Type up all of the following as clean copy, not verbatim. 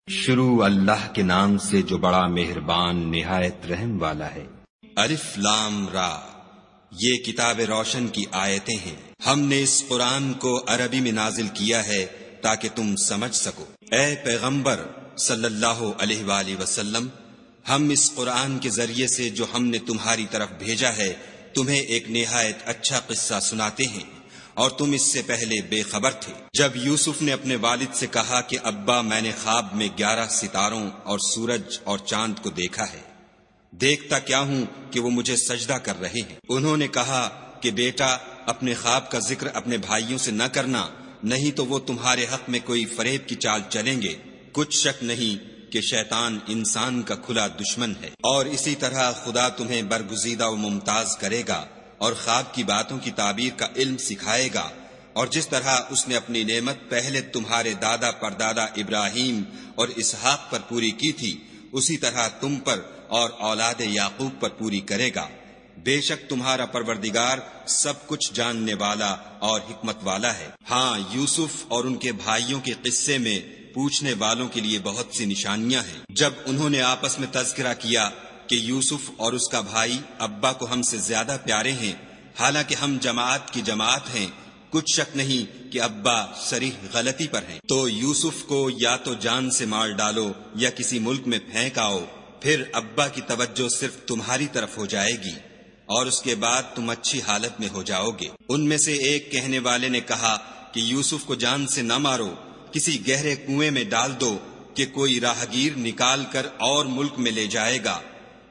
شروع اللہ کے نام سے جو بڑا مہربان نہایت رحم والا ہے۔ الف لام را، یہ کتاب روشن کی آیتیں ہیں۔ ہم نے اس قرآن کو عربی میں نازل کیا ہے تاکہ تم سمجھ سکو۔ اے پیغمبر صلی اللہ علیہ وآلہ وسلم، ہم اس قرآن کے ذریعے سے جو ہم نے تمہاری طرف بھیجا ہے تمہیں ایک نہایت اچھا قصہ سناتے ہیں، اور تم اس سے پہلے بے خبر تھے۔ جب یوسف نے اپنے والد سے کہا کہ ابا میں نے خواب میں 11 ستاروں اور سورج اور چاند کو دیکھا ہے، دیکھتا کیا ہوں کہ وہ مجھے سجدہ کر رہے ہیں۔ انہوں نے کہا کہ بیٹا اپنے خواب کا ذکر اپنے بھائیوں سے نہ کرنا، نہیں تو وہ تمہارے حق میں کوئی فریب کی چال چلیں گے۔ کچھ شک نہیں کہ شیطان انسان کا کھلا دشمن ہے، اور اسی طرح خدا تمہیں برگزیدہ و ممتاز کرے گا اور خواب کی باتوں کی تعبیر کا علم سکھائے گا، اور جس طرح اس نے اپنی نعمت پہلے تمہارے دادا پردادا ابراہیم اور اسحاق پر پوری کی تھی، اسی طرح تم پر اور اولاد یعقوب پر پوری کرے گا۔ بے شک تمہارا پروردگار سب کچھ جاننے والا اور حکمت والا ہے۔ ہاں، یوسف اور ان کے بھائیوں کے قصے میں پوچھنے والوں کے لیے بہت سی نشانیاں ہیں۔ جب انہوں نے آپس میں تذکرہ کیا کہ یوسف اور اس کا بھائی ابا کو ہم سے زیادہ پیارے ہیں، حالانکہ ہم جماعت کی جماعت ہیں، کچھ شک نہیں کہ ابا صریح غلطی پر ہیں، تو یوسف کو یا تو جان سے مار ڈالو یا کسی ملک میں پھینک آؤ، پھر ابا کی توجہ صرف تمہاری طرف ہو جائے گی اور اس کے بعد تم اچھی حالت میں ہو جاؤ گے۔ ان میں سے ایک کہنے والے نے کہا کہ یوسف کو جان سے نہ مارو، کسی گہرے کنویں میں ڈال دو کہ کوئی راہگیر نکال کر اور ملک میں لے جائے گا۔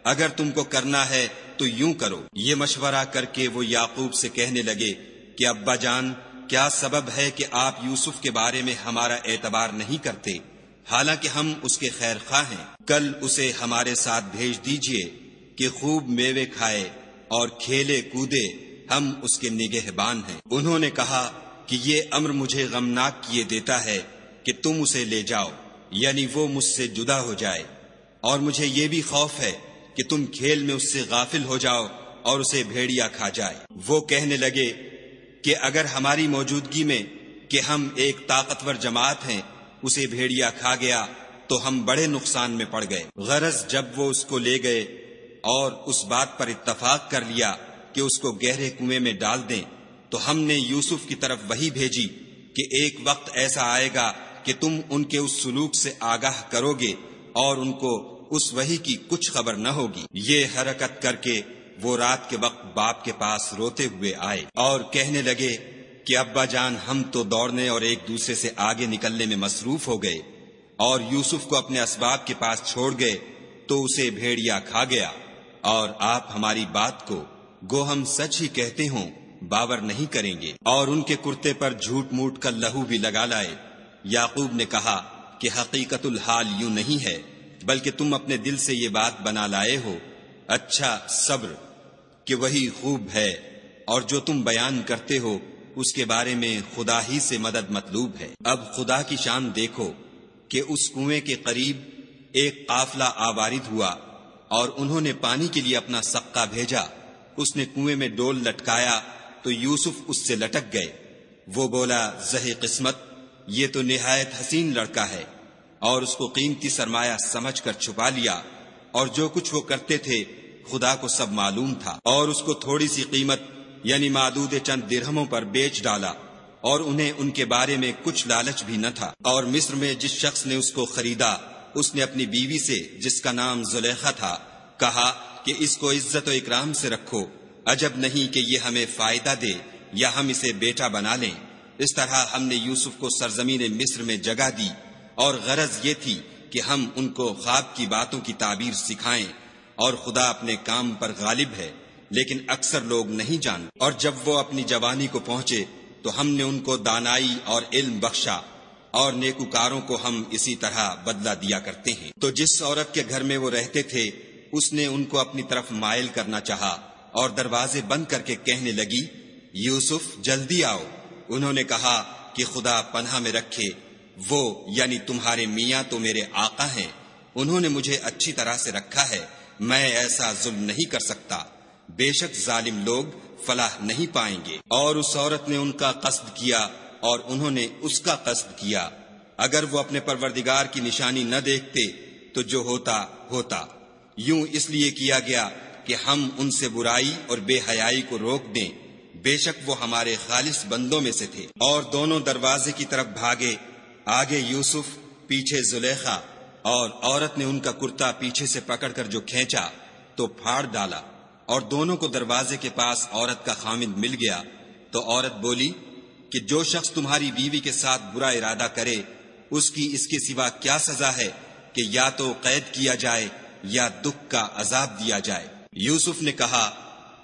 اگر تم کو کرنا ہے تو یوں کرو۔ یہ مشورہ کر کے وہ یعقوب سے کہنے لگے کہ ابا جان، کیا سبب ہے کہ آپ یوسف کے بارے میں ہمارا اعتبار نہیں کرتے، حالانکہ ہم اس کے خیر خواہ ہیں؟ کل اسے ہمارے ساتھ بھیج دیجئے کہ خوب میوے کھائے اور کھیلے کودے، ہم اس کے نگہبان ہیں۔ انہوں نے کہا کہ یہ امر مجھے غمناک کیے دیتا ہے کہ تم اسے لے جاؤ، یعنی وہ مجھ سے جدا ہو جائے، اور مجھے یہ بھی خوف ہے کہ تم کھیل میں اس سے غافل ہو جاؤ اور اسے بھیڑیا کھا جائے۔ وہ کہنے لگے کہ اگر ہماری موجودگی میں کہ ہم ایک طاقتور جماعت ہیں اسے بھیڑیا کھا گیا تو ہم بڑے نقصان میں پڑ گئے۔ غرض جب وہ اس کو لے گئے اور اس بات پر اتفاق کر لیا کہ اس کو گہرے کنویں میں ڈال دیں، تو ہم نے یوسف کی طرف وحی بھیجی کہ ایک وقت ایسا آئے گا کہ تم ان کے اس سلوک سے آگاہ کرو گے اور ان کو اس وحی کی کچھ خبر نہ ہوگی۔ یہ حرکت کر کے وہ رات کے وقت باپ کے پاس روتے ہوئے آئے اور کہنے لگے کہ ابا جان، ہم تو دوڑنے اور ایک دوسرے سے آگے نکلنے میں مصروف ہو گئے اور یوسف کو اپنے اسباب کے پاس چھوڑ گئے تو اسے بھیڑیا کھا گیا، اور آپ ہماری بات کو گو ہم سچ ہی کہتے ہوں باور نہیں کریں گے، اور ان کے کرتے پر جھوٹ موٹ کا لہو بھی لگا لائے۔ یعقوب نے کہا کہ حقیقت الحال یوں نہیں ہے، بلکہ تم اپنے دل سے یہ بات بنا لائے ہو۔ اچھا، صبر کہ وہی خوب ہے، اور جو تم بیان کرتے ہو اس کے بارے میں خدا ہی سے مدد مطلوب ہے۔ اب خدا کی شان دیکھو کہ اس کنویں کے قریب ایک قافلہ آوارد ہوا اور انہوں نے پانی کے لیے اپنا سقہ بھیجا۔ اس نے کنویں میں ڈول لٹکایا تو یوسف اس سے لٹک گئے۔ وہ بولا، زہے قسمت، یہ تو نہایت حسین لڑکا ہے، اور اس کو قیمتی سرمایہ سمجھ کر چھپا لیا، اور جو کچھ وہ کرتے تھے خدا کو سب معلوم تھا، اور اس کو تھوڑی سی قیمت یعنی معدود چند درہموں پر بیچ ڈالا، اور انہیں ان کے بارے میں کچھ لالچ بھی نہ تھا۔ اور مصر میں جس شخص نے اس کو خریدا، اس نے اپنی بیوی سے جس کا نام زلیخا تھا کہا کہ اس کو عزت و اکرام سے رکھو، عجب نہیں کہ یہ ہمیں فائدہ دے یا ہم اسے بیٹا بنا لیں۔ اس طرح ہم نے یوسف کو سرزمین مصر میں جگہ دی، اور غرض یہ تھی کہ ہم ان کو خواب کی باتوں کی تعبیر سکھائیں، اور خدا اپنے کام پر غالب ہے، لیکن اکثر لوگ نہیں جانتے۔ اور جب وہ اپنی جوانی کو پہنچے تو ہم نے ان کو دانائی اور علم بخشا، اور نیکوکاروں کو ہم اسی طرح بدلہ دیا کرتے ہیں۔ تو جس عورت کے گھر میں وہ رہتے تھے اس نے ان کو اپنی طرف مائل کرنا چاہا اور دروازے بند کر کے کہنے لگی، یوسف جلدی آؤ۔ انہوں نے کہا کہ خدا پناہ میں رکھے، وہ یعنی تمہارے میاں تو میرے آقا ہیں، انہوں نے مجھے اچھی طرح سے رکھا ہے، میں ایسا ظلم نہیں کر سکتا، بے شک ظالم لوگ فلاح نہیں پائیں گے۔ اور اس عورت نے ان کا قصد کیا اور انہوں نے اس کا قصد کیا، اگر وہ اپنے پروردگار کی نشانی نہ دیکھتے تو جو ہوتا ہوتا، یوں اس لیے کیا گیا کہ ہم ان سے برائی اور بے حیائی کو روک دیں، بے شک وہ ہمارے خالص بندوں میں سے تھے۔ اور دونوں دروازے کی طرف بھاگے، آگے یوسف، پیچھے زلیخا، اور عورت نے ان کا کرتا پیچھے سے پکڑ کر جو کھینچا تو پھاڑ ڈالا، اور دونوں کو دروازے کے پاس عورت کا خامند مل گیا۔ تو عورت بولی کہ جو شخص تمہاری بیوی کے ساتھ برا ارادہ کرے اس کی اس کے سوا کیا سزا ہے کہ یا تو قید کیا جائے یا دکھ کا عذاب دیا جائے۔ یوسف نے کہا،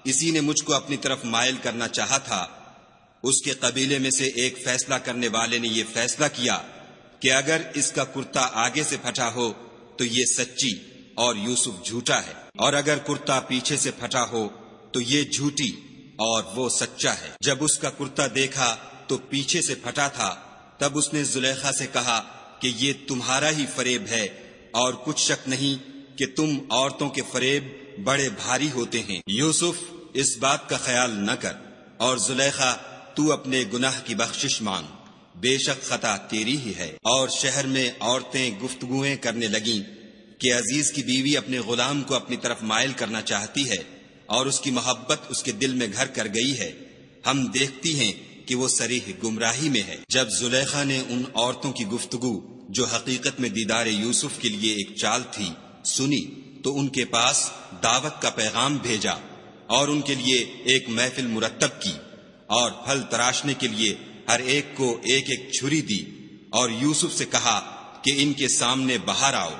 اسی نے مجھ کو اپنی طرف مائل کرنا چاہا تھا۔ اس کے قبیلے میں سے ایک فیصلہ کرنے والے نے یہ فیصلہ کیا کہ اگر اس کا کرتا آگے سے پھٹا ہو تو یہ سچی اور یوسف جھوٹا ہے، اور اگر کرتا پیچھے سے پھٹا ہو تو یہ جھوٹی اور وہ سچا ہے۔ جب اس کا کرتا دیکھا تو پیچھے سے پھٹا تھا، تب اس نے زلیخا سے کہا کہ یہ تمہارا ہی فریب ہے، اور کچھ شک نہیں کہ تم عورتوں کے فریب بڑے بھاری ہوتے ہیں۔ یوسف، اس بات کا خیال نہ کر، اور زلیخا تو اپنے گناہ کی بخشش مانگ، بے شک خطا تیری ہی ہے۔ اور شہر میں عورتیں گفتگویں کرنے لگیں کہ عزیز کی بیوی اپنے غلام کو اپنی طرف مائل کرنا چاہتی ہے، اور اس کی محبت اس کے دل میں گھر کر گئی ہے، ہم دیکھتی ہیں کہ وہ صریح گمراہی میں ہے۔ جب زلیخا نے ان عورتوں کی گفتگو جو حقیقت میں دیدار یوسف کے لیے ایک چال تھی سنی تو ان کے پاس دعوت کا پیغام بھیجا، اور ان کے لیے ایک محفل مرتب کی، اور پھل تراشنے کے لیے ہر ایک کو ایک ایک چھری دی، اور یوسف سے کہا کہ ان کے سامنے باہر آؤ۔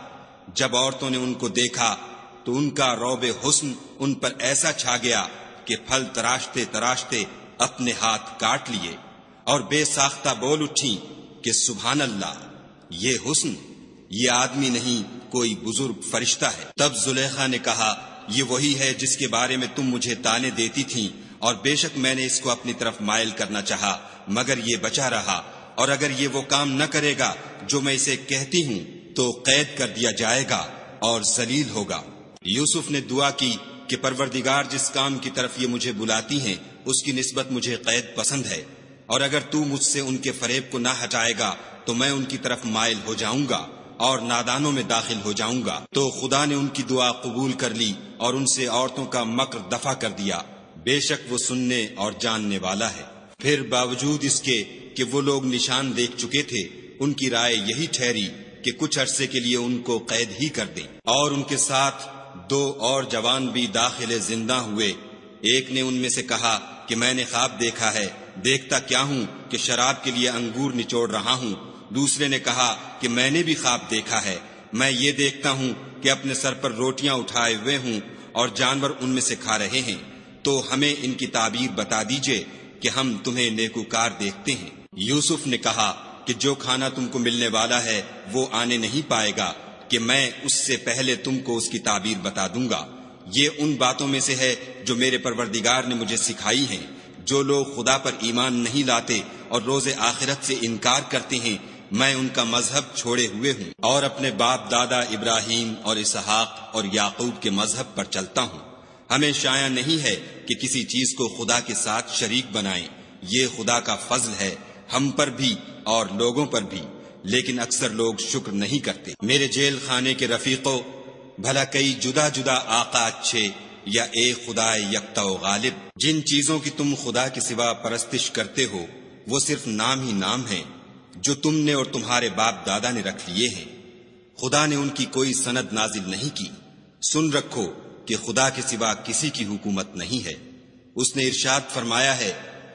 جب عورتوں نے ان کو دیکھا تو ان کا رعب حسن ان پر ایسا چھا گیا کہ پھل تراشتے تراشتے اپنے ہاتھ کاٹ لیے، اور بے ساختہ بول اٹھیں کہ سبحان اللہ، یہ حسن، یہ آدمی نہیں کوئی بزرگ فرشتہ ہے۔ تب زلیخا نے کہا، یہ وہی ہے جس کے بارے میں تم مجھے تانے دیتی تھیں، اور بے شک میں نے اس کو اپنی طرف مائل کرنا چاہا مگر یہ بچا رہا، اور اگر یہ وہ کام نہ کرے گا جو میں اسے کہتی ہوں تو قید کر دیا جائے گا اور ذلیل ہوگا۔ یوسف نے دعا کی کہ پروردگار، جس کام کی طرف یہ مجھے بلاتی ہیں اس کی نسبت مجھے قید پسند ہے، اور اگر تو مجھ سے ان کے فریب کو نہ ہٹائے گا تو میں ان کی طرف مائل ہو جاؤں گا اور نادانوں میں داخل ہو جاؤں گا۔ تو خدا نے ان کی دعا قبول کر لی اور ان سے عورتوں کا مکر دفع کر دیا، بے شک وہ سننے اور جاننے والا ہے۔ پھر باوجود اس کے کہ وہ لوگ نشان دیکھ چکے تھے، ان کی رائے یہی ٹھہری کہ کچھ عرصے کے لیے ان کو قید ہی کر دیں، اور ان کے ساتھ 2 اور جوان بھی داخل زندہ ہوئے۔ ایک نے ان میں سے کہا کہ میں نے خواب دیکھا ہے، دیکھتا کیا ہوں کہ شراب کے لیے انگور نچوڑ رہا ہوں۔ دوسرے نے کہا کہ میں نے بھی خواب دیکھا ہے، میں یہ دیکھتا ہوں کہ اپنے سر پر روٹیاں اٹھائے ہوئے ہوں اور جانور ان میں سے کھا رہے ہیں، تو ہمیں ان کی تعبیر بتا دیجئے کہ ہم تمہیں نیکوکار دیکھتے ہیں۔ یوسف نے کہا کہ جو کھانا تم کو ملنے والا ہے وہ آنے نہیں پائے گا کہ میں اس سے پہلے تم کو اس کی تعبیر بتا دوں گا۔ یہ ان باتوں میں سے ہے جو میرے پروردگار نے مجھے سکھائی ہیں۔ جو لوگ خدا پر ایمان نہیں لاتے اور روز آخرت سے انکار کرتے ہیں، میں ان کا مذہب چھوڑے ہوئے ہوں اور اپنے باپ دادا ابراہیم اور اسحاق اور یعقوب کے مذہب پر چلتا ہوں۔ ہمیں شایع نہیں ہے کہ کسی چیز کو خدا کے ساتھ شریک بنائیں، یہ خدا کا فضل ہے ہم پر بھی اور لوگوں پر بھی، لیکن اکثر لوگ شکر نہیں کرتے۔ میرے جیل خانے کے رفیقوں، بھلا کئی جدا جدا آقا اچھے یا ایک خدا یکتا و غالب؟ جن چیزوں کی تم خدا کے سوا پرستش کرتے ہو وہ صرف نام ہی نام ہیں جو تم نے اور تمہارے باپ دادا نے رکھ لیے ہیں، خدا نے ان کی کوئی سند نازل نہیں کی۔ سن رکھو کہ خدا کے سوا کسی کی حکومت نہیں ہے۔ اس نے ارشاد فرمایا ہے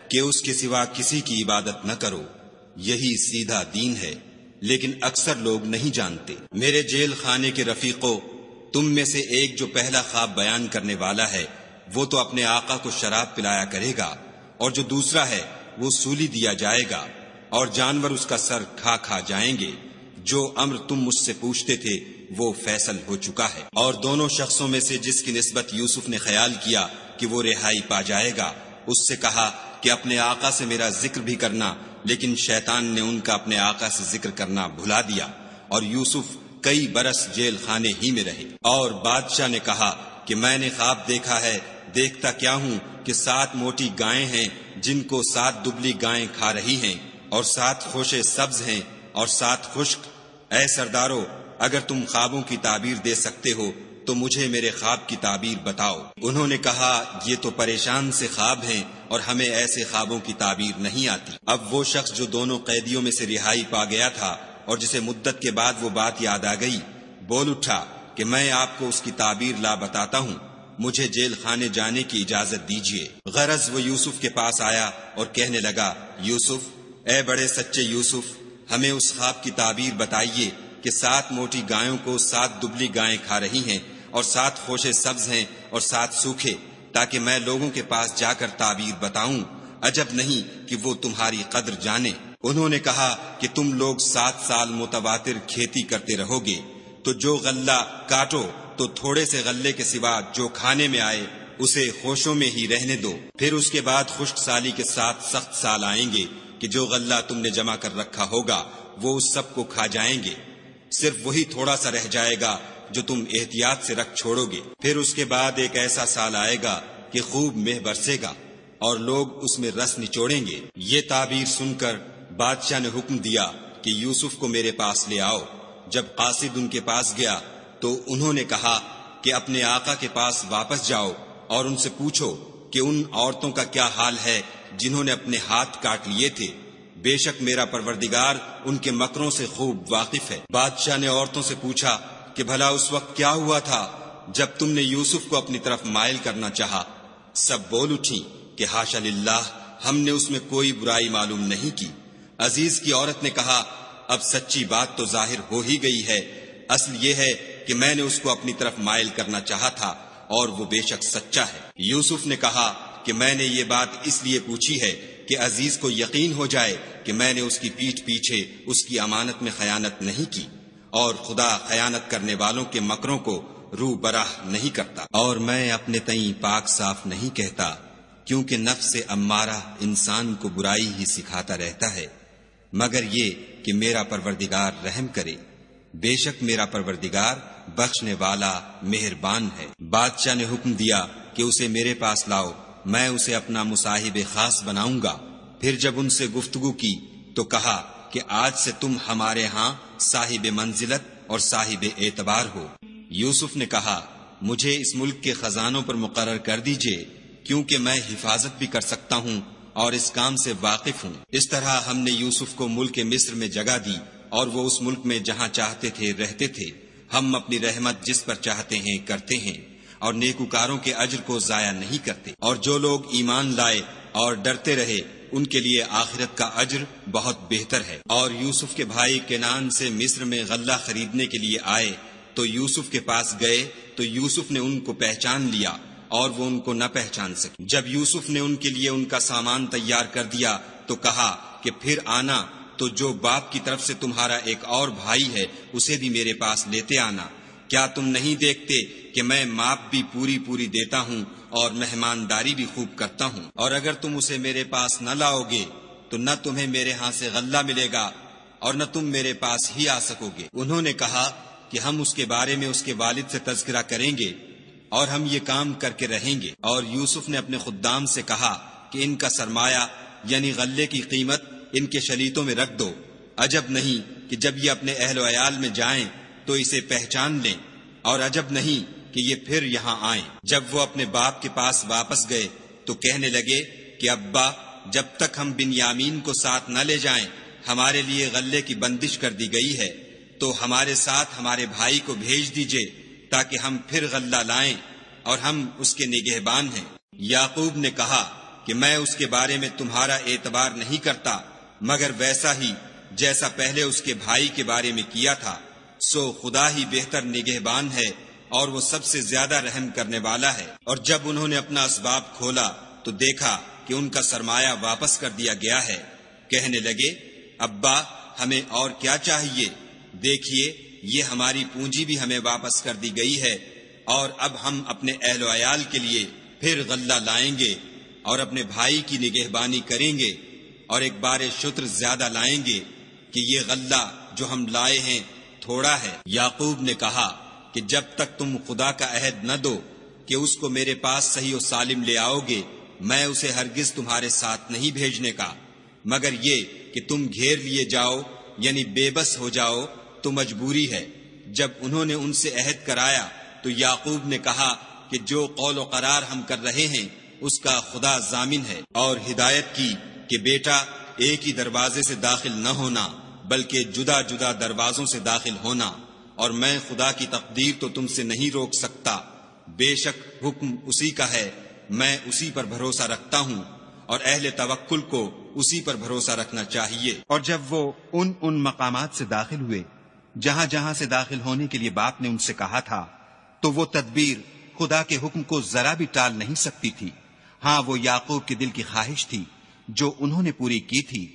کہ اس کے سوا کسی کی عبادت نہ کرو، یہی سیدھا دین ہے، لیکن اکثر لوگ نہیں جانتے۔ میرے جیل خانے کے رفیقوں، تم میں سے ایک جو پہلا خواب بیان کرنے والا ہے وہ تو اپنے آقا کو شراب پلایا کرے گا، اور جو دوسرا ہے وہ سولی دیا جائے گا، اور جانور اس کا سر کھا کھا جائیں گے۔ جو امر تم مجھ سے پوچھتے تھے وہ فیصل ہو چکا ہے۔ اور دونوں شخصوں میں سے جس کی نسبت یوسف نے خیال کیا کہ وہ رہائی پا جائے گا، اس سے کہا کہ اپنے آقا سے میرا ذکر بھی کرنا، لیکن شیطان نے ان کا اپنے آقا سے ذکر کرنا بھلا دیا، اور یوسف کئی برس جیل خانے ہی میں رہے۔ اور بادشاہ نے کہا کہ میں نے خواب دیکھا ہے، دیکھتا کیا ہوں کہ 7 موٹی گائیں ہیں جن کو 7 دبلی گائیں کھا رہی ہیں، اور 7 خوشے سبز ہیں اور 7 خشک۔ اے سردارو، اگر تم خوابوں کی تعبیر دے سکتے ہو تو مجھے میرے خواب کی تعبیر بتاؤ۔ انہوں نے کہا یہ تو پریشان سے خواب ہیں اور ہمیں ایسے خوابوں کی تعبیر نہیں آتی۔ اب وہ شخص جو دونوں قیدیوں میں سے رہائی پا گیا تھا اور جسے مدت کے بعد وہ بات یاد آ گئی، بول اٹھا کہ میں آپ کو اس کی تعبیر لا بتاتا ہوں، مجھے جیل خانے جانے کی اجازت دیجیے۔ غرض وہ یوسف کے پاس آیا اور کہنے لگا، یوسف، اے بڑے سچے یوسف، ہمیں اس خواب کی تعبیر بتائیے کہ 7 موٹی گایوں کو 7 دبلی گائیں کھا رہی ہیں اور 7 خوشے سبز ہیں اور 7 سوکھے، تاکہ میں لوگوں کے پاس جا کر تعبیر بتاؤں، عجب نہیں کہ وہ تمہاری قدر جانے۔ انہوں نے کہا کہ تم لوگ 7 سال متواتر کھیتی کرتے رہو گے، تو جو غلہ کاٹو تو تھوڑے سے غلے کے سوا جو کھانے میں آئے اسے خوشوں میں ہی رہنے دو، پھر اس کے بعد خشک سالی کے 7 سخت سال آئیں گے کہ جو غلہ تم نے جمع کر رکھا ہوگا وہ اس سب کو کھا جائیں گے، صرف وہی تھوڑا سا رہ جائے گا جو تم احتیاط سے رکھ چھوڑو گے۔ پھر اس کے بعد ایک ایسا سال آئے گا کہ خوب مہ برسے گا اور لوگ اس میں رس نچوڑیں گے۔ یہ تعبیر سن کر بادشاہ نے حکم دیا کہ یوسف کو میرے پاس لے آؤ۔ جب قاصد ان کے پاس گیا تو انہوں نے کہا کہ اپنے آقا کے پاس واپس جاؤ اور ان سے پوچھو کہ ان عورتوں کا کیا حال ہے جنہوں نے اپنے ہاتھ کاٹ لیے تھے، بے شک میرا پروردگار ان کے مکروں سے خوب واقف ہے۔ بادشاہ نے عورتوں سے پوچھا کہ بھلا اس وقت کیا ہوا تھا جب تم نے یوسف کو اپنی طرف مائل کرنا چاہا؟ سب بول اٹھی کہ حاشا للہ، ہم نے اس میں کوئی برائی معلوم نہیں کی۔ عزیز کی عورت نے کہا، اب سچی بات تو ظاہر ہو ہی گئی ہے، اصل یہ ہے کہ میں نے اس کو اپنی طرف مائل کرنا چاہا تھا اور وہ بے شک سچا ہے۔ یوسف نے کہا کہ میں نے یہ بات اس لیے پوچھی ہے کہ عزیز کو یقین ہو جائے کہ میں نے اس کی پیٹھ پیچھے اس کی امانت میں خیانت نہیں کی، اور خدا خیانت کرنے والوں کے مکروں کو رو براہ نہیں کرتا، اور میں اپنے تئیں پاک صاف نہیں کہتا، کیونکہ نفس امارہ انسان کو برائی ہی سکھاتا رہتا ہے، مگر یہ کہ میرا پروردگار رحم کرے، بے شک میرا پروردگار بخشنے والا مہربان ہے۔ بادشاہ نے حکم دیا کہ اسے میرے پاس لاؤ، میں اسے اپنا مصاحب خاص بناؤں گا۔ پھر جب ان سے گفتگو کی تو کہا کہ آج سے تم ہمارے ہاں صاحب منزلت اور صاحب اعتبار ہو۔ یوسف نے کہا، مجھے اس ملک کے خزانوں پر مقرر کر دیجئے، کیونکہ میں حفاظت بھی کر سکتا ہوں اور اس کام سے واقف ہوں۔ اس طرح ہم نے یوسف کو ملک مصر میں جگہ دی اور وہ اس ملک میں جہاں چاہتے تھے رہتے تھے۔ ہم اپنی رحمت جس پر چاہتے ہیں کرتے ہیں اور نیکوکاروں کے اجر کو ضائع نہیں کرتے، اور جو لوگ ایمان لائے اور ڈرتے رہے ان کے لیے آخرت کا اجر بہت بہتر ہے۔ اور یوسف کے بھائی کنعان سے مصر میں غلہ خریدنے کے لیے آئے تو یوسف کے پاس گئے تو یوسف نے ان کو پہچان لیا اور وہ ان کو نہ پہچان سکے۔ جب یوسف نے ان کے لیے ان کا سامان تیار کر دیا تو کہا کہ پھر آنا تو جو باپ کی طرف سے تمہارا ایک اور بھائی ہے اسے بھی میرے پاس لیتے آنا۔ کیا تم نہیں دیکھتے کہ میں ماپ بھی پوری دیتا ہوں اور مہمانداری بھی خوب کرتا ہوں؟ اور اگر تم اسے میرے پاس نہ لاؤ گے تو نہ تمہیں میرے ہاں سے غلہ ملے گا اور نہ تم میرے پاس ہی آ سکو گے۔ انہوں نے کہا کہ ہم اس کے بارے میں اس کے والد سے تذکرہ کریں گے اور ہم یہ کام کر کے رہیں گے۔ اور یوسف نے اپنے خدام سے کہا کہ ان کا سرمایہ یعنی غلے کی قیمت ان کے شلیتوں میں رکھ دو، عجب نہیں کہ جب یہ اپنے اہل و عیال میں جائیں تو اسے پہچان لیں، اور عجب نہیں کہ یہ پھر یہاں آئیں۔ جب وہ اپنے باپ کے پاس واپس گئے تو کہنے لگے کہ ابا، جب تک ہم بنیامین کو ساتھ نہ لے جائیں ہمارے لیے غلے کی بندش کر دی گئی ہے، تو ہمارے ساتھ ہمارے بھائی کو بھیج دیجئے تاکہ ہم پھر غلہ لائیں، اور ہم اس کے نگہبان ہیں۔ یعقوب نے کہا کہ میں اس کے بارے میں تمہارا اعتبار نہیں کرتا مگر ویسا ہی جیسا پہلے اس کے بھائی کے بارے میں کیا تھا، سو خدا ہی بہتر نگہبان ہے اور وہ سب سے زیادہ رحم کرنے والا ہے۔ اور جب انہوں نے اپنا اسباب کھولا تو دیکھا کہ ان کا سرمایہ واپس کر دیا گیا ہے۔ کہنے لگے، ابا ہمیں اور کیا چاہیے؟ دیکھیے یہ ہماری پونجی بھی ہمیں واپس کر دی گئی ہے، اور اب ہم اپنے اہل و عیال کے لیے پھر غلہ لائیں گے اور اپنے بھائی کی نگہبانی کریں گے، اور ایک بار شتر زیادہ لائیں گے کہ یہ غلہ جو ہم لائے ہیں تھوڑا ہے۔ یعقوب نے کہا کہ جب تک تم خدا کا عہد نہ دو کہ اس کو میرے پاس صحیح و سالم لے آؤ گے، میں اسے ہرگز تمہارے ساتھ نہیں بھیجنے کا، مگر یہ کہ تم گھیر لیے جاؤ یعنی بے بس ہو جاؤ تو مجبوری ہے۔ جب انہوں نے ان سے عہد کرایا تو یعقوب نے کہا کہ جو قول و قرار ہم کر رہے ہیں اس کا خدا ضامن ہے، اور ہدایت کی کہ بیٹا ایک ہی دروازے سے داخل نہ ہونا بلکہ جدا جدا دروازوں سے داخل ہونا، اور میں خدا کی تقدیر تو تم سے نہیں روک سکتا، بے شک حکم اسی کا ہے، میں اسی پر بھروسہ رکھتا ہوں، اور اہل توکل کو اسی پر بھروسہ رکھنا چاہیے۔ اور جب وہ ان مقامات سے داخل ہوئے جہاں جہاں سے داخل ہونے کے لیے باپ نے ان سے کہا تھا، تو وہ تدبیر خدا کے حکم کو ذرا بھی ٹال نہیں سکتی تھی۔ ہاں، وہ یعقوب کے دل کی خواہش تھی جو انہوں نے پوری کی تھی،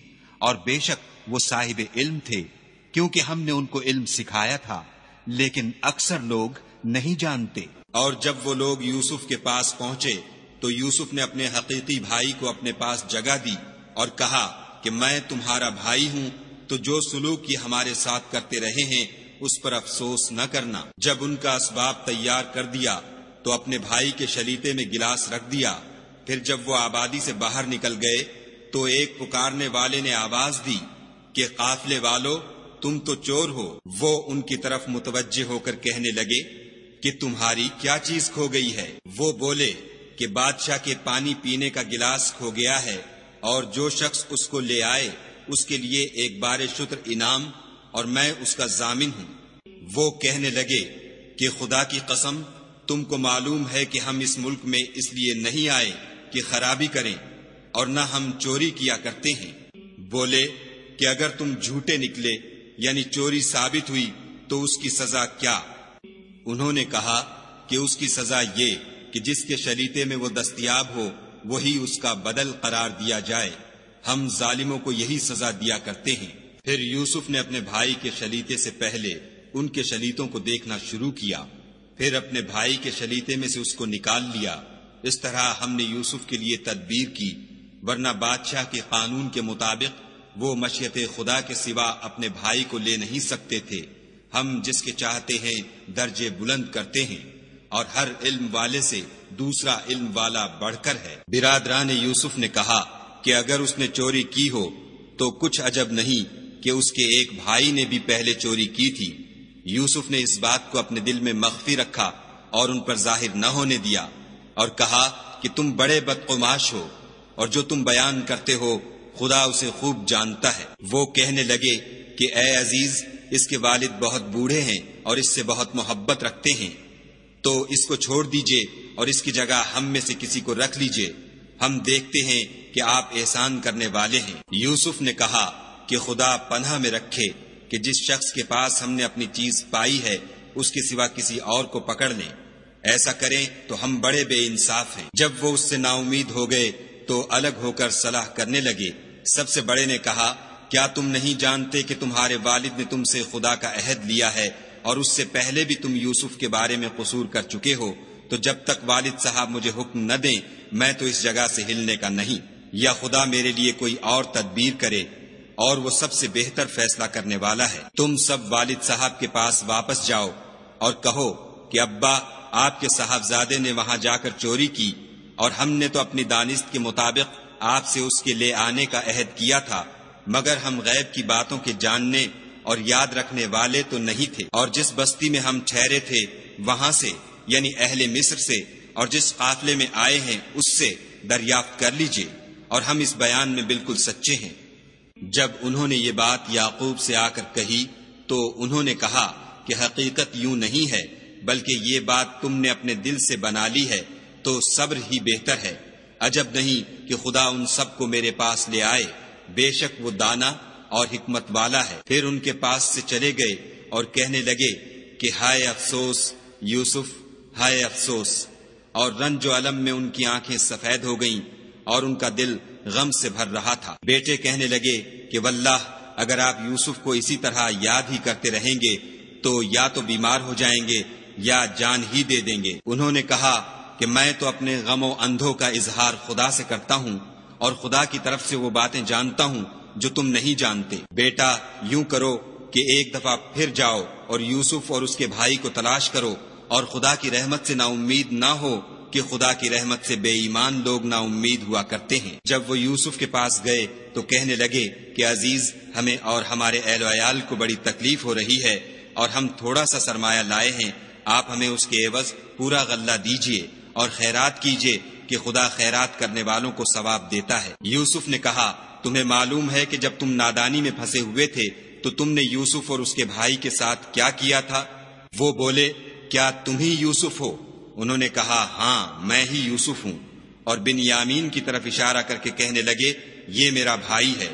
اور بے شک وہ صاحب علم تھے، کیونکہ ہم نے ان کو علم سکھایا تھا، لیکن اکثر لوگ نہیں جانتے۔ اور جب وہ لوگ یوسف کے پاس پہنچے تو یوسف نے اپنے حقیقی بھائی کو اپنے پاس جگہ دی اور کہا کہ میں تمہارا بھائی ہوں، تو جو سلوک یہ ہمارے ساتھ کرتے رہے ہیں اس پر افسوس نہ کرنا۔ جب ان کا اسباب تیار کر دیا تو اپنے بھائی کے شلیتے میں گلاس رکھ دیا۔ پھر جب وہ آبادی سے باہر نکل گئے تو ایک پکارنے والے نے آواز دی کہ قافلے والو، تم تو چور ہو۔ وہ ان کی طرف متوجہ ہو کر کہنے لگے کہ تمہاری کیا چیز کھو گئی ہے؟ وہ بولے کہ بادشاہ کے پانی پینے کا گلاس کھو گیا ہے، اور جو شخص اس کو لے آئے اس کے لیے ایک بار شتر انعام، اور میں اس کا ضامن ہوں۔ وہ کہنے لگے کہ خدا کی قسم، تم کو معلوم ہے کہ ہم اس ملک میں اس لیے نہیں آئے کہ خرابی کریں، اور نہ ہم چوری کیا کرتے ہیں۔ بولے کہ اگر تم جھوٹے نکلے یعنی چوری ثابت ہوئی تو اس کی سزا کیا؟ انہوں نے کہا کہ اس کی سزا یہ کہ جس کے شلیتے میں وہ دستیاب ہو وہی اس کا بدل قرار دیا جائے، ہم ظالموں کو یہی سزا دیا کرتے ہیں۔ پھر یوسف نے اپنے بھائی کے شلیتے سے پہلے ان کے شلیتوں کو دیکھنا شروع کیا، پھر اپنے بھائی کے شلیتے میں سے اس کو نکال لیا۔ اس طرح ہم نے یوسف کے لیے تدبیر کی، ورنہ بادشاہ کے قانون کے مطابق وہ مشیت خدا کے سوا اپنے بھائی کو لے نہیں سکتے تھے۔ ہم جس کے چاہتے ہیں درجے بلند کرتے ہیں، اور ہر علم والے سے دوسرا علم والا بڑھ کر ہے۔ برادران یوسف نے کہا کہ اگر اس نے چوری کی ہو تو کچھ عجب نہیں کہ اس کے ایک بھائی نے بھی پہلے چوری کی تھی۔ یوسف نے اس بات کو اپنے دل میں مخفی رکھا اور ان پر ظاہر نہ ہونے دیا، اور کہا کہ تم بڑے بدقماش ہو، اور جو تم بیان کرتے ہو خدا اسے خوب جانتا ہے۔ وہ کہنے لگے کہ اے عزیز، اس کے والد بہت بوڑھے ہیں اور اس سے بہت محبت رکھتے ہیں، تو اس کو چھوڑ دیجئے اور اس کی جگہ ہم میں سے کسی کو رکھ لیجئے، ہم دیکھتے ہیں کہ آپ احسان کرنے والے ہیں۔ یوسف نے کہا کہ خدا پناہ میں رکھے کہ جس شخص کے پاس ہم نے اپنی چیز پائی ہے اس کے سوا کسی اور کو پکڑ لیں، ایسا کریں تو ہم بڑے بے انصاف ہیں۔ جب وہ اس سے نا امید ہو گئے تو الگ ہو کر صلاح کرنے لگے۔ سب سے بڑے نے کہا کیا تم نہیں جانتے کہ تمہارے والد نے تم سے خدا کا عہد لیا ہے، اور اس سے پہلے بھی تم یوسف کے بارے میں قصور کر چکے ہو، تو جب تک والد صاحب مجھے حکم نہ دیں میں تو اس جگہ سے ہلنے کا نہیں، یا خدا میرے لیے کوئی اور تدبیر کرے، اور وہ سب سے بہتر فیصلہ کرنے والا ہے۔ تم سب والد صاحب کے پاس واپس جاؤ اور کہو کہ ابا، آپ کے صاحبزادے نے وہاں جا کر چوری کی، اور ہم نے تو اپنی دانست کے مطابق آپ سے اس کے لے آنے کا عہد کیا تھا، مگر ہم غیب کی باتوں کے جاننے اور یاد رکھنے والے تو نہیں تھے، اور جس بستی میں ہم ٹھہرے تھے وہاں سے یعنی اہل مصر سے، اور جس قافلے میں آئے ہیں اس سے دریافت کر لیجئے، اور ہم اس بیان میں بالکل سچے ہیں۔ جب انہوں نے یہ بات یعقوب سے آ کر کہی تو انہوں نے کہا کہ حقیقت یوں نہیں ہے، بلکہ یہ بات تم نے اپنے دل سے بنا لی ہے، تو صبر ہی بہتر ہے۔ عجب نہیں کہ خدا ان سب کو میرے پاس لے آئے، بے شک وہ دانا اور حکمت والا ہے۔ پھر ان کے پاس سے چلے گئے اور کہنے لگے کہ ہائے افسوس یوسف، ہائے افسوس، اور رنج و الم میں ان کی آنکھیں سفید ہو گئیں اور ان کا دل غم سے بھر رہا تھا۔ بیٹے کہنے لگے کہ واللہ اگر آپ یوسف کو اسی طرح یاد ہی کرتے رہیں گے تو یا تو بیمار ہو جائیں گے یا جان ہی دے دیں گے۔ انہوں نے کہا کہ میں تو اپنے غم و اندھوں کا اظہار خدا سے کرتا ہوں، اور خدا کی طرف سے وہ باتیں جانتا ہوں جو تم نہیں جانتے۔ بیٹا یوں کرو کہ ایک دفعہ پھر جاؤ اور یوسف اور اس کے بھائی کو تلاش کرو، اور خدا کی رحمت سے نا امید نہ ہو کہ خدا کی رحمت سے بے ایمان لوگ نا امید ہوا کرتے ہیں۔ جب وہ یوسف کے پاس گئے تو کہنے لگے کہ عزیز، ہمیں اور ہمارے اہل و عیال کو بڑی تکلیف ہو رہی ہے اور ہم تھوڑا سا سرمایہ لائے ہیں، آپ ہمیں اس کے عوض پورا غلہ دیجیے اور خیرات کیجیے کہ خدا خیرات کرنے والوں کو ثواب دیتا ہے۔ یوسف نے کہا، تمہیں معلوم ہے کہ جب تم نادانی میں پھنسے ہوئے تھے تو تم نے یوسف اور اس کے بھائی کے ساتھ کیا کیا تھا؟ وہ بولے، کیا تم ہی یوسف ہو؟ انہوں نے کہا، ہاں میں ہی یوسف ہوں، اور بنیامین کی طرف اشارہ کر کے کہنے لگے، یہ میرا بھائی ہے،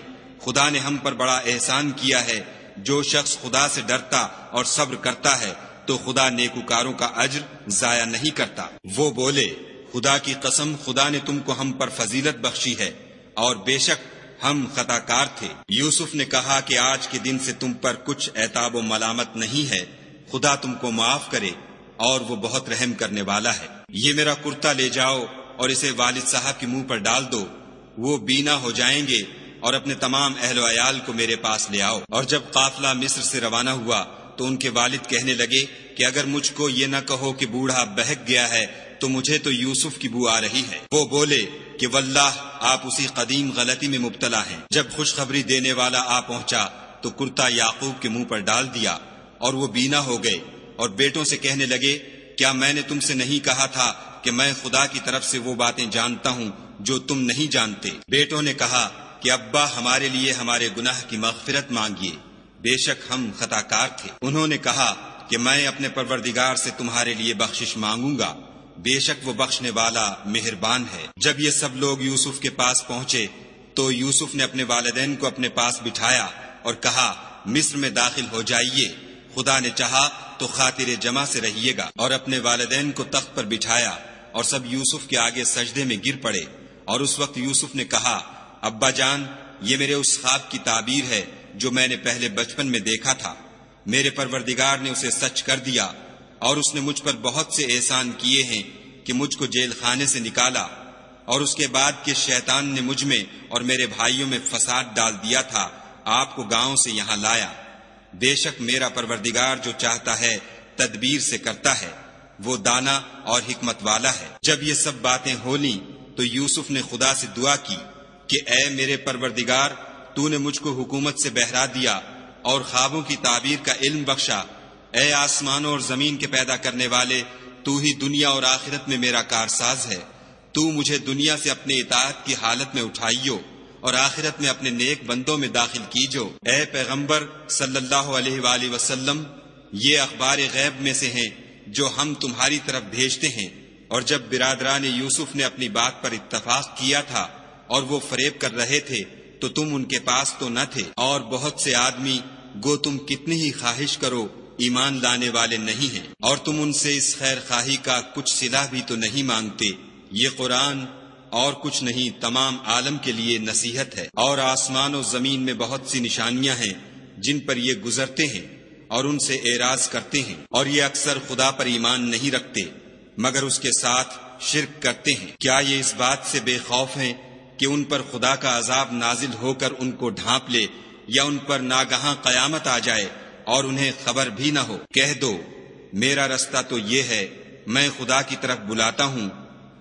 خدا نے ہم پر بڑا احسان کیا ہے۔ جو شخص خدا سے ڈرتا اور صبر کرتا ہے تو خدا نیکوکاروں کا اجر ضائع نہیں کرتا۔ وہ بولے، خدا کی قسم، خدا نے تم کو ہم پر فضیلت بخشی ہے اور بے شک ہم خطا کار تھے۔ یوسف نے کہا کہ آج کے دن سے تم پر کچھ عتاب و ملامت نہیں ہے، خدا تم کو معاف کرے اور وہ بہت رحم کرنے والا ہے۔ یہ میرا کرتا لے جاؤ اور اسے والد صاحب کے منہ پر ڈال دو، وہ بینا ہو جائیں گے، اور اپنے تمام اہل و عیال کو میرے پاس لے آؤ۔ اور جب قافلہ مصر سے روانہ ہوا تو ان کے والد کہنے لگے کہ اگر مجھ کو یہ نہ کہو کہ بوڑھا بہک گیا ہے تو مجھے تو یوسف کی بو آ رہی ہے۔ وہ بولے کہ واللہ آپ اسی قدیم غلطی میں مبتلا ہیں۔ جب خوشخبری دینے والا آ پہنچا تو کرتا یعقوب کے منہ پر ڈال دیا اور وہ بینا ہو گئے، اور بیٹوں سے کہنے لگے، کیا میں نے تم سے نہیں کہا تھا کہ میں خدا کی طرف سے وہ باتیں جانتا ہوں جو تم نہیں جانتے؟ بیٹوں نے کہا کہ ابا ہمارے لیے ہمارے گناہ کی مغفرت مانگیے، بے شک ہم خطا کار تھے۔ انہوں نے کہا کہ میں اپنے پروردگار سے تمہارے لیے بخشش مانگوں گا، بے شک وہ بخشنے والا مہربان ہے۔ جب یہ سب لوگ یوسف کے پاس پہنچے تو یوسف نے اپنے والدین کو اپنے پاس بٹھایا اور کہا، مصر میں داخل ہو جائیے، خدا نے چاہا تو خاطر جمع سے رہیے گا۔ اور اپنے والدین کو تخت پر بٹھایا اور سب یوسف کے آگے سجدے میں گر پڑے۔ اور اس وقت یوسف نے کہا، ابا جان، یہ میرے اس خواب کی تعبیر ہے جو میں نے پہلے بچپن میں دیکھا تھا۔ میرے پروردگار نے اسے سچ کر دیا، اور اس نے مجھ پر بہت سے احسان کیے ہیں کہ مجھ کو جیل خانے سے نکالا، اور اس کے بعد کہ شیطان نے مجھ میں اور میرے بھائیوں میں فساد ڈال دیا تھا، آپ کو گاؤں سے یہاں لایا۔ بے شک میرا پروردگار جو چاہتا ہے تدبیر سے کرتا ہے، وہ دانا اور حکمت والا ہے۔ جب یہ سب باتیں ہو لیں تو یوسف نے خدا سے دعا کی کہ اے میرے پروردگار، تو نے مجھ کو حکومت سے بہرا دیا اور خوابوں کی تعبیر کا علم بخشا۔ اے آسمانوں اور زمین کے پیدا کرنے والے، تو ہی دنیا اور آخرت میں میرا کارساز ہے۔ تو مجھے دنیا سے اپنے اطاعت کی حالت میں اٹھائیو اور آخرت میں اپنے نیک بندوں میں داخل کیجو۔ اے پیغمبر صلی اللہ علیہ وآلہ وسلم، یہ اخبار غیب میں سے ہیں جو ہم تمہاری طرف بھیجتے ہیں۔ اور جب برادران یوسف نے اپنی بات پر اتفاق کیا تھا اور وہ فریب کر رہے تھے تو تم ان کے پاس تو نہ تھے، اور بہت سے آدمی گو تم کتنی ہی خواہش کرو ایمان لانے والے نہیں ہیں، اور تم ان سے اس خیر خواہی کا کچھ صلہ بھی تو نہیں مانگتے۔ یہ قرآن اور کچھ نہیں تمام عالم کے لیے نصیحت ہے، اور آسمان و زمین میں بہت سی نشانیاں ہیں جن پر یہ گزرتے ہیں اور ان سے اعراض کرتے ہیں، اور یہ اکثر خدا پر ایمان نہیں رکھتے مگر اس کے ساتھ شرک کرتے ہیں۔ کیا یہ اس بات سے بے خوف ہیں کہ ان پر خدا کا عذاب نازل ہو کر ان کو ڈھانپ لے، یا ان پر ناگہاں قیامت آ جائے اور انہیں خبر بھی نہ ہو؟ کہہ دو، میرا رستہ تو یہ ہے، میں خدا کی طرف بلاتا ہوں،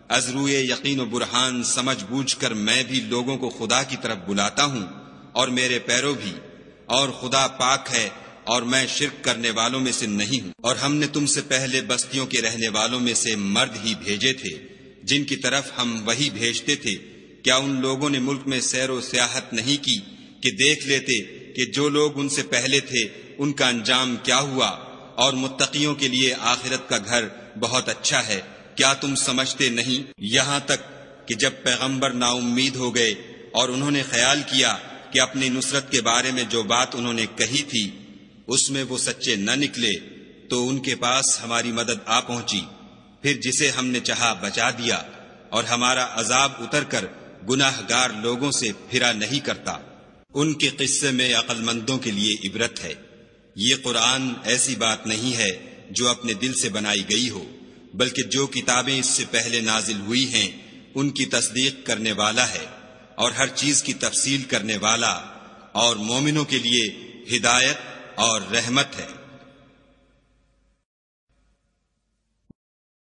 از روئے یقین و برہان سمجھ بوجھ کر میں بھی لوگوں کو خدا کی طرف بلاتا ہوں، اور میرے پیرو بھی، اور خدا پاک ہے اور میں شرک کرنے والوں میں سے نہیں ہوں۔ اور ہم نے تم سے پہلے بستیوں کے رہنے والوں میں سے مرد ہی بھیجے تھے جن کی طرف ہم وہی بھیجتے تھے۔ کیا ان لوگوں نے ملک میں سیر و سیاحت نہیں کی کہ دیکھ لیتے کہ جو لوگ ان سے پہلے تھے ان کا انجام کیا ہوا، اور متقیوں کے لیے آخرت کا گھر بہت اچھا ہے؟ کیا تم سمجھتے نہیں؟ یہاں تک کہ جب پیغمبر نا امید ہو گئے اور انہوں نے خیال کیا کہ اپنی نصرت کے بارے میں جو بات انہوں نے کہی تھی اس میں وہ سچے نہ نکلے، تو ان کے پاس ہماری مدد آ پہنچی، پھر جسے ہم نے چاہا بچا دیا، اور ہمارا عذاب اتر کر گناہ گار لوگوں سے پھرا نہیں کرتا۔ ان کے قصے میں عقل مندوں کے لیے عبرت ہے۔ یہ قرآن ایسی بات نہیں ہے جو اپنے دل سے بنائی گئی ہو، بلکہ جو کتابیں اس سے پہلے نازل ہوئی ہیں ان کی تصدیق کرنے والا ہے، اور ہر چیز کی تفصیل کرنے والا، اور مومنوں کے لیے ہدایت اور رحمت ہے۔